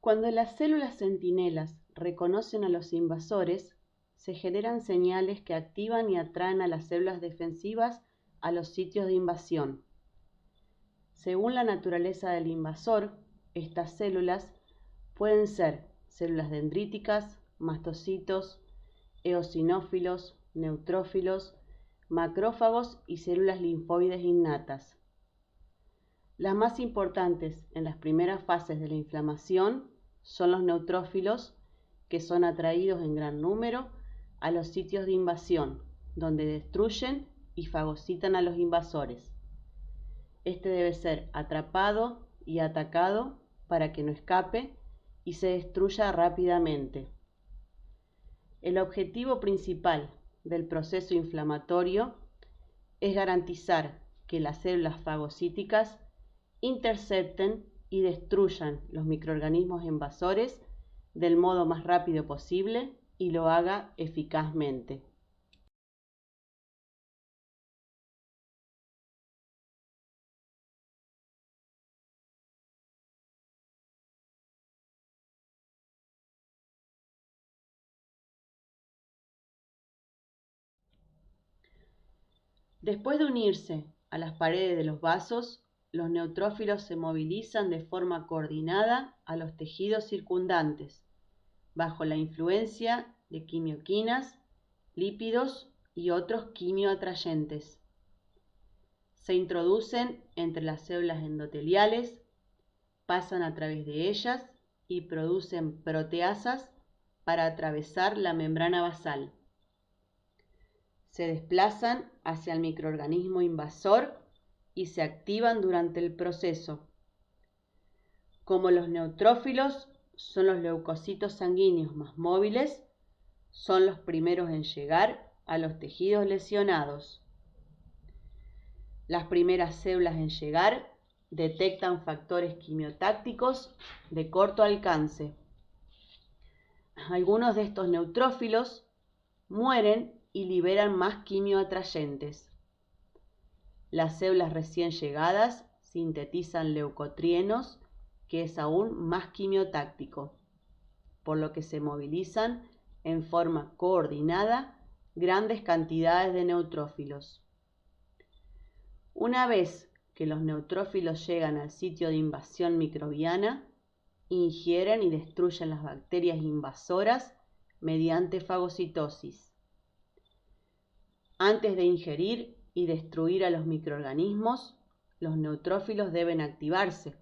Cuando las células centinelas reconocen a los invasores, se generan señales que activan y atraen a las células defensivas a los sitios de invasión. Según la naturaleza del invasor, estas células pueden ser células dendríticas, mastocitos, eosinófilos, neutrófilos, macrófagos y células linfoides innatas. Las más importantes en las primeras fases de la inflamación son los neutrófilos, que son atraídos en gran número a los sitios de invasión, donde destruyen y fagocitan a los invasores. Este debe ser atrapado y atacado para que no escape y se destruya rápidamente. El objetivo principal del proceso inflamatorio es garantizar que las células fagocíticas intercepten y destruyan los microorganismos invasores del modo más rápido posible y lo haga eficazmente. Después de unirse a las paredes de los vasos, los neutrófilos se movilizan de forma coordinada a los tejidos circundantes, bajo la influencia de quimioquinas, lípidos y otros quimioatrayentes. Se introducen entre las células endoteliales, pasan a través de ellas y producen proteasas para atravesar la membrana basal. Se desplazan hacia el microorganismo invasor y se activan durante el proceso. Como los neutrófilos son los leucocitos sanguíneos más móviles, son los primeros en llegar a los tejidos lesionados. Las primeras células en llegar detectan factores quimiotácticos de corto alcance. Algunos de estos neutrófilos mueren y liberan más quimioatrayentes. Las células recién llegadas sintetizan leucotrienos, que es aún más quimiotáctico, por lo que se movilizan en forma coordinada grandes cantidades de neutrófilos. Una vez que los neutrófilos llegan al sitio de invasión microbiana, ingieren y destruyen las bacterias invasoras mediante fagocitosis. Antes de ingerir y destruir a los microorganismos, los neutrófilos deben activarse.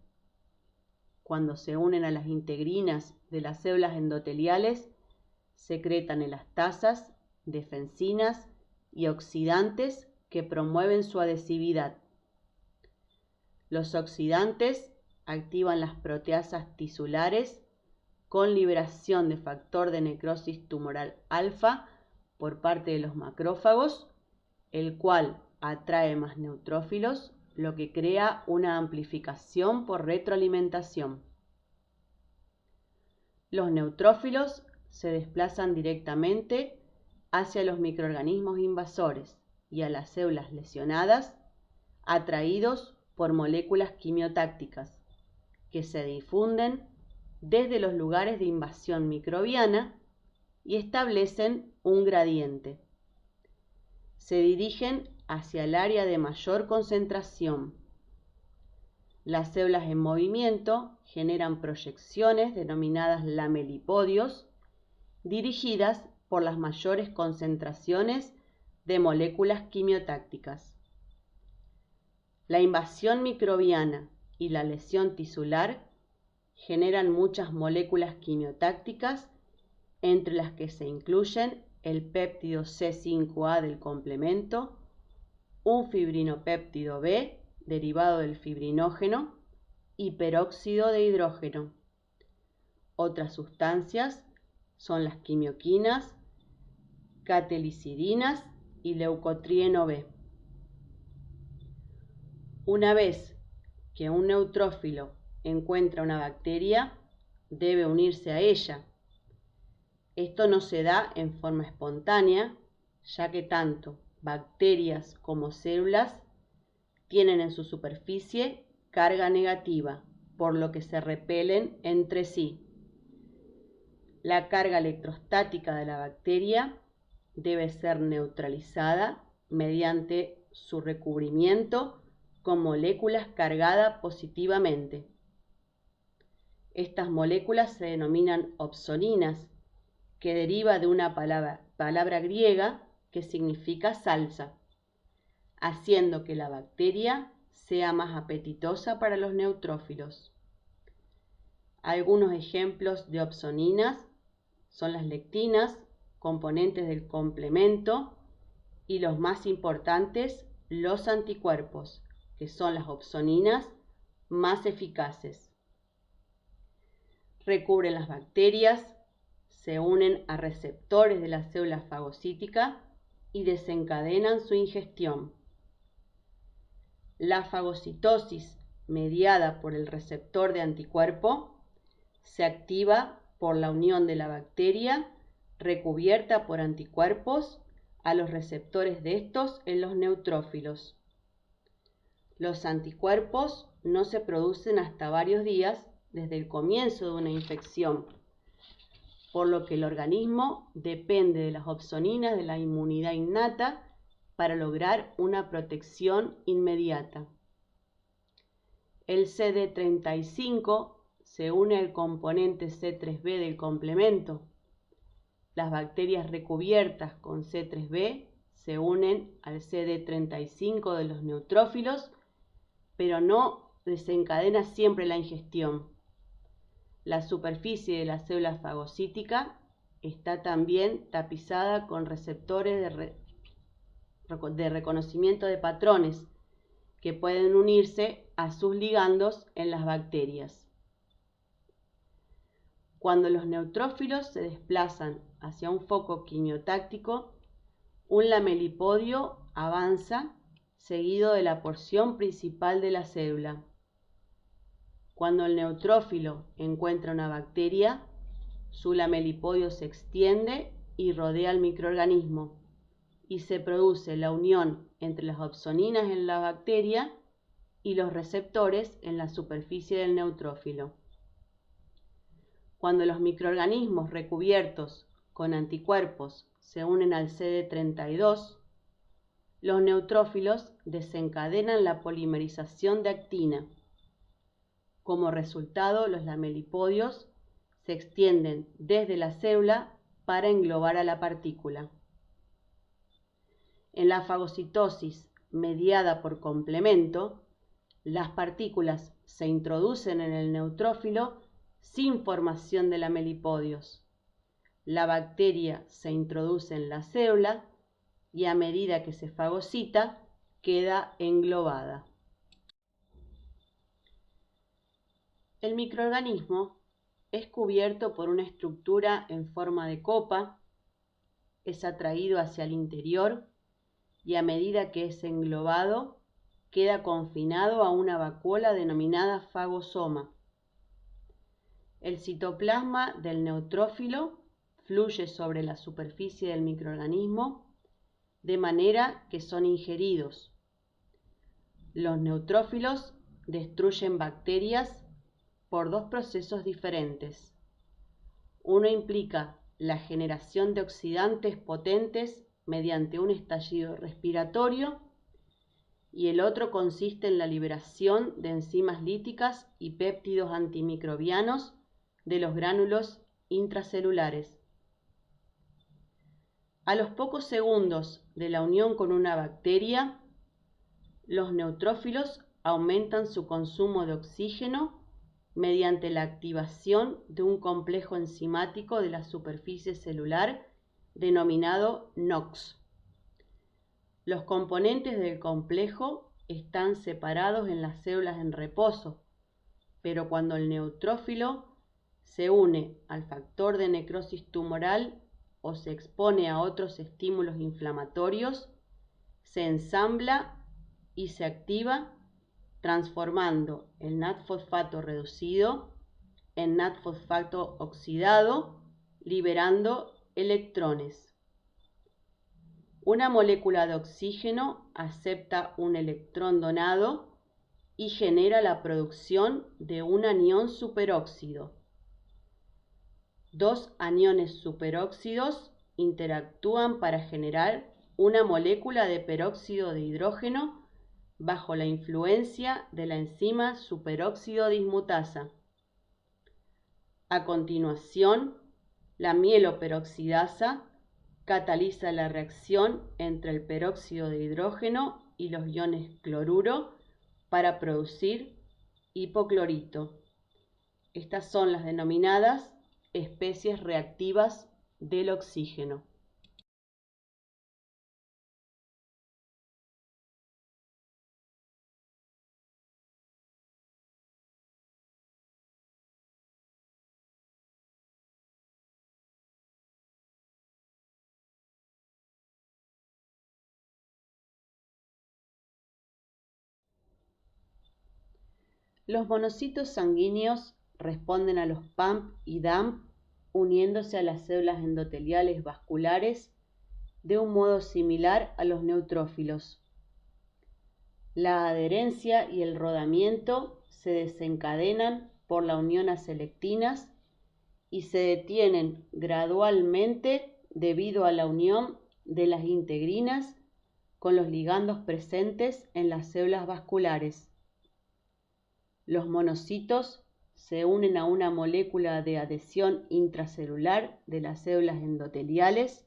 Cuando se unen a las integrinas de las células endoteliales, secretan elastasas, defensinas y oxidantes que promueven su adhesividad. Los oxidantes activan las proteasas tisulares con liberación de factor de necrosis tumoral alfa por parte de los macrófagos, el cual atrae más neutrófilos, lo que crea una amplificación por retroalimentación. Los neutrófilos se desplazan directamente hacia los microorganismos invasores y a las células lesionadas, atraídos por moléculas quimiotácticas, que se difunden desde los lugares de invasión microbiana y establecen un gradiente. Se dirigen hacia el área de mayor concentración. Las células en movimiento generan proyecciones denominadas lamelipodios, dirigidas por las mayores concentraciones de moléculas quimiotácticas. La invasión microbiana y la lesión tisular generan muchas moléculas quimiotácticas, entre las que se incluyen el péptido C5A del complemento, un fibrinopéptido B derivado del fibrinógeno y peróxido de hidrógeno. Otras sustancias son las quimioquinas, catelicidinas y leucotrieno B. Una vez que un neutrófilo encuentra una bacteria, debe unirse a ella. Esto no se da en forma espontánea, ya que tanto bacterias como células tienen en su superficie carga negativa, por lo que se repelen entre sí. La carga electrostática de la bacteria debe ser neutralizada mediante su recubrimiento con moléculas cargadas positivamente. Estas moléculas se denominan opsoninas, que deriva de una palabra griega que significa salsa, haciendo que la bacteria sea más apetitosa para los neutrófilos. Algunos ejemplos de opsoninas son las lectinas, componentes del complemento, y los más importantes, los anticuerpos, que son las opsoninas más eficaces. Recubren las bacterias, se unen a receptores de la célula fagocítica y desencadenan su ingestión. La fagocitosis, mediada por el receptor de anticuerpo, se activa por la unión de la bacteria recubierta por anticuerpos a los receptores de estos en los neutrófilos. Los anticuerpos no se producen hasta varios días desde el comienzo de una infección, por lo que el organismo depende de las opsoninas de la inmunidad innata para lograr una protección inmediata. El CD35 se une al componente C3b del complemento. Las bacterias recubiertas con C3b se unen al CD35 de los neutrófilos, pero no desencadena siempre la ingestión. La superficie de la célula fagocítica está también tapizada con receptores de reconocimiento de patrones que pueden unirse a sus ligandos en las bacterias. Cuando los neutrófilos se desplazan hacia un foco quimiotáctico, un lamelipodio avanza seguido de la porción principal de la célula. Cuando el neutrófilo encuentra una bacteria, su lamelipodio se extiende y rodea al microorganismo, y se produce la unión entre las opsoninas en la bacteria y los receptores en la superficie del neutrófilo. Cuando los microorganismos recubiertos con anticuerpos se unen al CD32, los neutrófilos desencadenan la polimerización de actina. Como resultado, los lamelipodios se extienden desde la célula para englobar a la partícula. En la fagocitosis mediada por complemento, las partículas se introducen en el neutrófilo sin formación de lamelipodios. La bacteria se introduce en la célula y a medida que se fagocita, queda englobada. El microorganismo es cubierto por una estructura en forma de copa, es atraído hacia el interior y a medida que es englobado, queda confinado a una vacuola denominada fagosoma. El citoplasma del neutrófilo fluye sobre la superficie del microorganismo de manera que son ingeridos. Los neutrófilos destruyen bacterias por dos procesos diferentes. Uno implica la generación de oxidantes potentes mediante un estallido respiratorio y el otro consiste en la liberación de enzimas líticas y péptidos antimicrobianos de los gránulos intracelulares. A los pocos segundos de la unión con una bacteria, los neutrófilos aumentan su consumo de oxígeno mediante la activación de un complejo enzimático de la superficie celular denominado NOx. Los componentes del complejo están separados en las células en reposo, pero cuando el neutrófilo se une al factor de necrosis tumoral o se expone a otros estímulos inflamatorios, se ensambla y se activa transformando el NAT-fosfato reducido en NAT-fosfato oxidado, liberando electrones. Una molécula de oxígeno acepta un electrón donado y genera la producción de un anión superóxido. Dos aniones superóxidos interactúan para generar una molécula de peróxido de hidrógeno bajo la influencia de la enzima superóxido dismutasa. A continuación, la mieloperoxidasa cataliza la reacción entre el peróxido de hidrógeno y los iones cloruro para producir hipoclorito. Estas son las denominadas especies reactivas del oxígeno. Los monocitos sanguíneos responden a los PAMP y DAMP uniéndose a las células endoteliales vasculares de un modo similar a los neutrófilos. La adherencia y el rodamiento se desencadenan por la unión a selectinas y se detienen gradualmente debido a la unión de las integrinas con los ligandos presentes en las células vasculares. Los monocitos se unen a una molécula de adhesión intracelular de las células endoteliales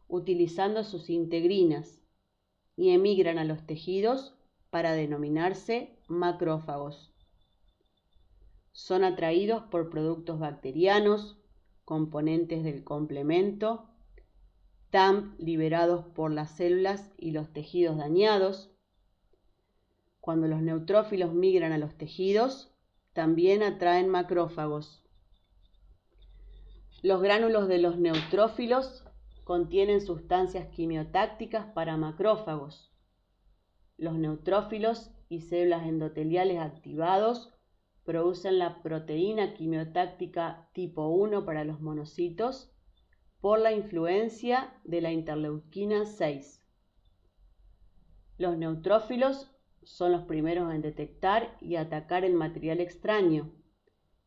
utilizando sus integrinas y emigran a los tejidos para denominarse macrófagos. Son atraídos por productos bacterianos, componentes del complemento, TAMP liberados por las células y los tejidos dañados. Cuando los neutrófilos migran a los tejidos, también atraen macrófagos. Los gránulos de los neutrófilos contienen sustancias quimiotácticas para macrófagos. Los neutrófilos y células endoteliales activados producen la proteína quimiotáctica tipo 1 para los monocitos por la influencia de la interleuquina 6. Los neutrófilos son los primeros en detectar y atacar el material extraño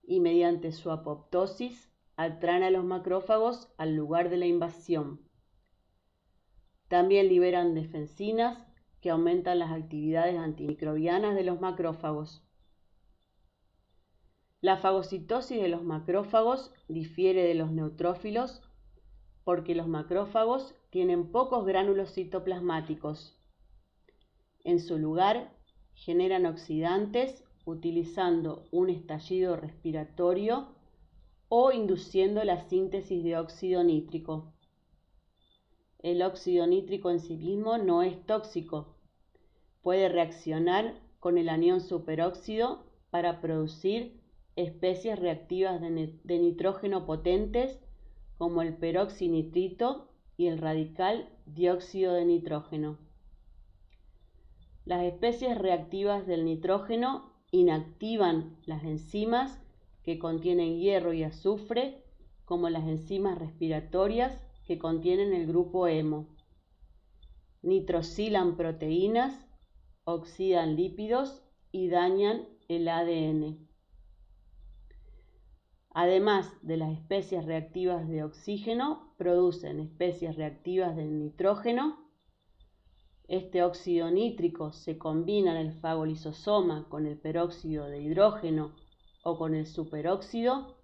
y mediante su apoptosis atraen a los macrófagos al lugar de la invasión. También liberan defensinas que aumentan las actividades antimicrobianas de los macrófagos. La fagocitosis de los macrófagos difiere de los neutrófilos porque los macrófagos tienen pocos gránulos citoplasmáticos. En su lugar, generan oxidantes utilizando un estallido respiratorio o induciendo la síntesis de óxido nítrico. El óxido nítrico en sí mismo no es tóxico. Puede reaccionar con el anión superóxido para producir especies reactivas de nitrógeno potentes como el peroxinitrito y el radical dióxido de nitrógeno. Las especies reactivas del nitrógeno inactivan las enzimas que contienen hierro y azufre, como las enzimas respiratorias que contienen el grupo hemo. Nitrosilan proteínas, oxidan lípidos y dañan el ADN. Además de las especies reactivas de oxígeno, producen especies reactivas del nitrógeno. Este óxido nítrico se combina en el fagolisosoma con el peróxido de hidrógeno o con el superóxido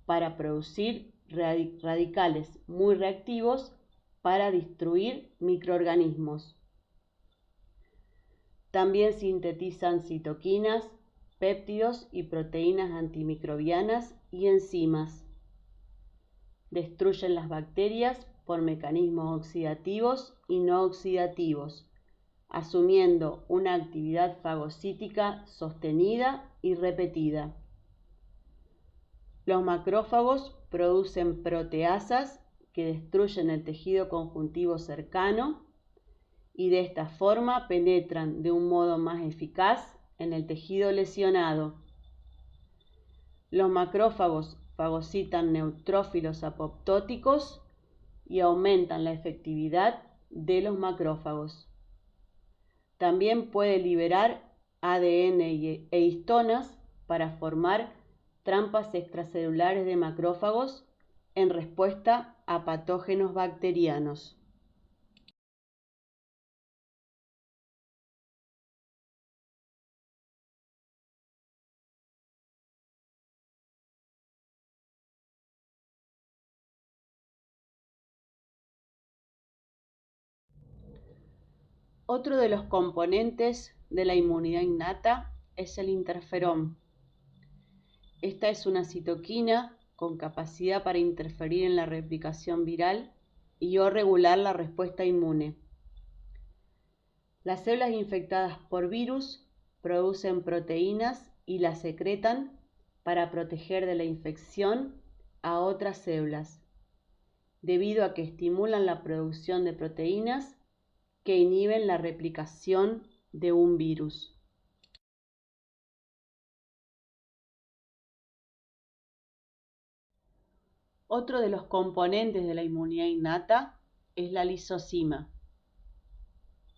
para producir radicales muy reactivos para destruir microorganismos. También sintetizan citoquinas, péptidos y proteínas antimicrobianas y enzimas. Destruyen las bacterias por mecanismos oxidativos y no oxidativos, asumiendo una actividad fagocítica sostenida y repetida. Los macrófagos producen proteasas que destruyen el tejido conjuntivo cercano y de esta forma penetran de un modo más eficaz en el tejido lesionado. Los macrófagos fagocitan neutrófilos apoptóticos y aumentan la efectividad de los macrófagos. También puede liberar ADN e histonas para formar trampas extracelulares de macrófagos en respuesta a patógenos bacterianos. Otro de los componentes de la inmunidad innata es el interferón. Esta es una citoquina con capacidad para interferir en la replicación viral y o regular la respuesta inmune. Las células infectadas por virus producen proteínas y las secretan para proteger de la infección a otras células, debido a que estimulan la producción de proteínas que inhiben la replicación de un virus. Otro de los componentes de la inmunidad innata es la lisozima.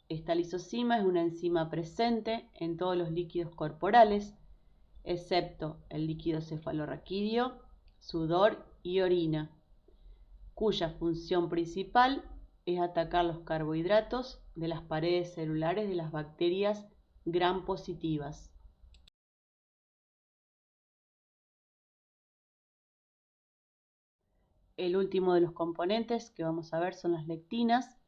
Esta lisozima es una enzima presente en todos los líquidos corporales, excepto el líquido cefalorraquídeo, sudor y orina, cuya función principal es atacar los carbohidratos de las paredes celulares de las bacterias gram positivas. El último de los componentes que vamos a ver son las lectinas.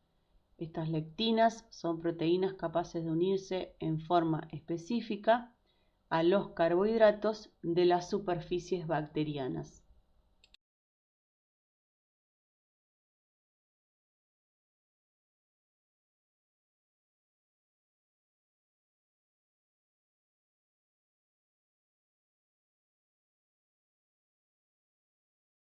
Estas lectinas son proteínas capaces de unirse en forma específica a los carbohidratos de las superficies bacterianas.